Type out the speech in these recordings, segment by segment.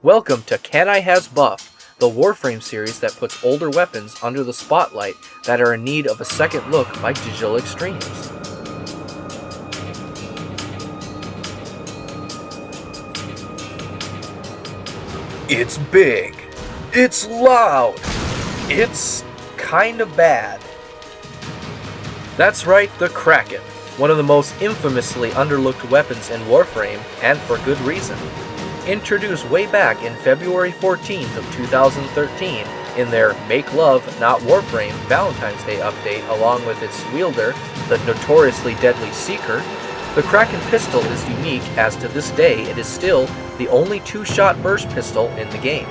Welcome to Can I Has Buff, the Warframe series that puts older weapons under the spotlight that are in need of a second look by Digital Extremes. It's big. It's loud. It's kinda bad. That's right, the Kraken, one of the most infamously underlooked weapons in Warframe, and for good reason. Introduced way back in February 14th of 2013 in their Make Love, Not Warframe Valentine's Day update along with its wielder, the notoriously deadly Dzecar, the Kraken pistol is unique as to this day it is still the only two-shot burst pistol in the game.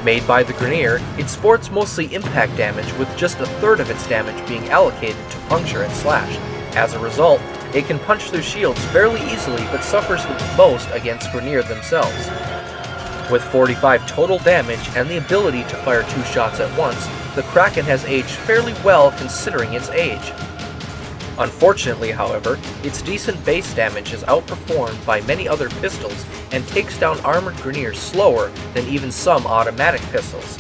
Made by the Grineer, it sports mostly impact damage with just a third of its damage being allocated to puncture and slash. As a result, it can punch through shields fairly easily but suffers the most against Grineer themselves. With 45 total damage and the ability to fire two shots at once, the Kraken has aged fairly well considering its age. Unfortunately, however, its decent base damage is outperformed by many other pistols and takes down armored Grineer slower than even some automatic pistols.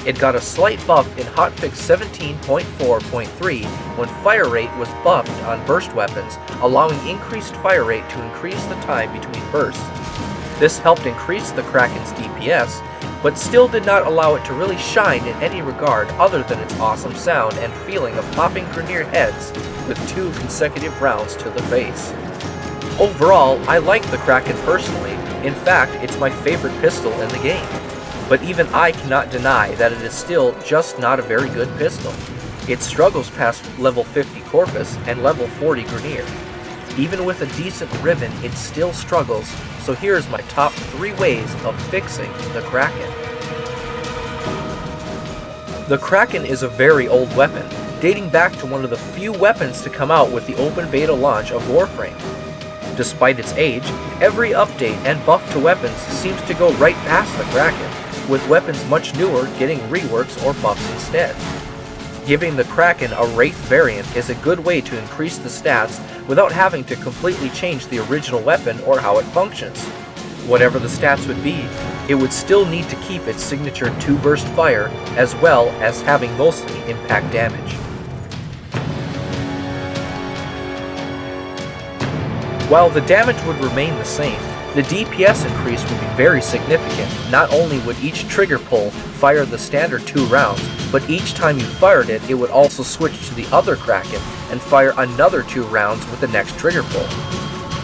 It got a slight buff in hotfix 17.4.3 when fire rate was buffed on burst weapons, allowing increased fire rate to increase the time between bursts. This helped increase the Kraken's DPS, but still did not allow it to really shine in any regard other than its awesome sound and feeling of popping Grineer heads with 2 consecutive rounds to the face. Overall, I like the Kraken personally. In fact, it's my favorite pistol in the game. But even I cannot deny that it is still just not a very good pistol. It struggles past level 50 Corpus and level 40 Grineer. Even with a decent ribbon, it still struggles, so here's my top 3 ways of fixing the Kraken. The Kraken is a very old weapon, dating back to one of the few weapons to come out with the open beta launch of Warframe. Despite its age, every update and buff to weapons seems to go right past the Kraken, with weapons much newer getting reworks or buffs instead. Giving the Kraken a Wraith variant is a good way to increase the stats without having to completely change the original weapon or how it functions. Whatever the stats would be, it would still need to keep its signature 2-burst fire as well as having mostly impact damage. While the damage would remain the same, the DPS increase would be very significant. Not only would each trigger pull fire the standard 2 rounds, but each time you fired it, it would also switch to the other Kraken and fire another 2 rounds with the next trigger pull.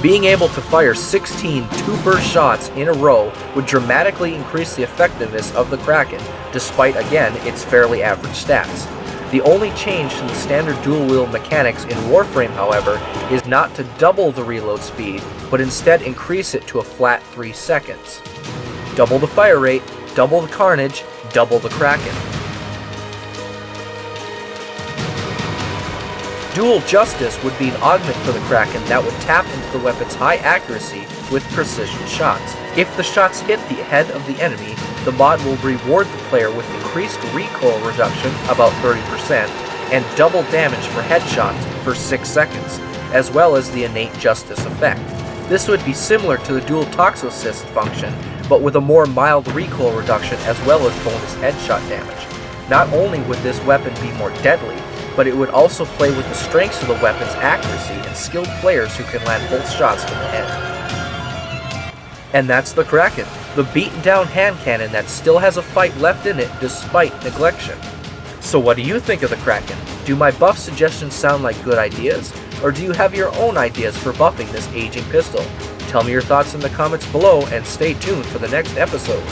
Being able to fire 16 2-burst shots in a row would dramatically increase the effectiveness of the Kraken, despite again its fairly average stats. The only change to the standard dual-wield mechanics in Warframe, however, is not to double the reload speed, but instead increase it to a flat 3 seconds. Double the fire rate, double the carnage, double the Kraken. Dual Justice would be an augment for the Kraken that would tap into the weapon's high accuracy with precision shots. If the shots hit the head of the enemy, the mod will reward the player with increased recoil reduction, about 30%, and double damage for headshots for 6 seconds, as well as the innate justice effect. This would be similar to the dual Toxocyst function, but with a more mild recoil reduction as well as bonus headshot damage. Not only would this weapon be more deadly, but it would also play with the strengths of the weapon's accuracy and skilled players who can land both shots to the head. And that's the Kraken, the beaten down hand cannon that still has a fight left in it despite neglection. So what do you think of the Kraken? Do my buff suggestions sound like good ideas? Or do you have your own ideas for buffing this aging pistol? Tell me your thoughts in the comments below and stay tuned for the next episode.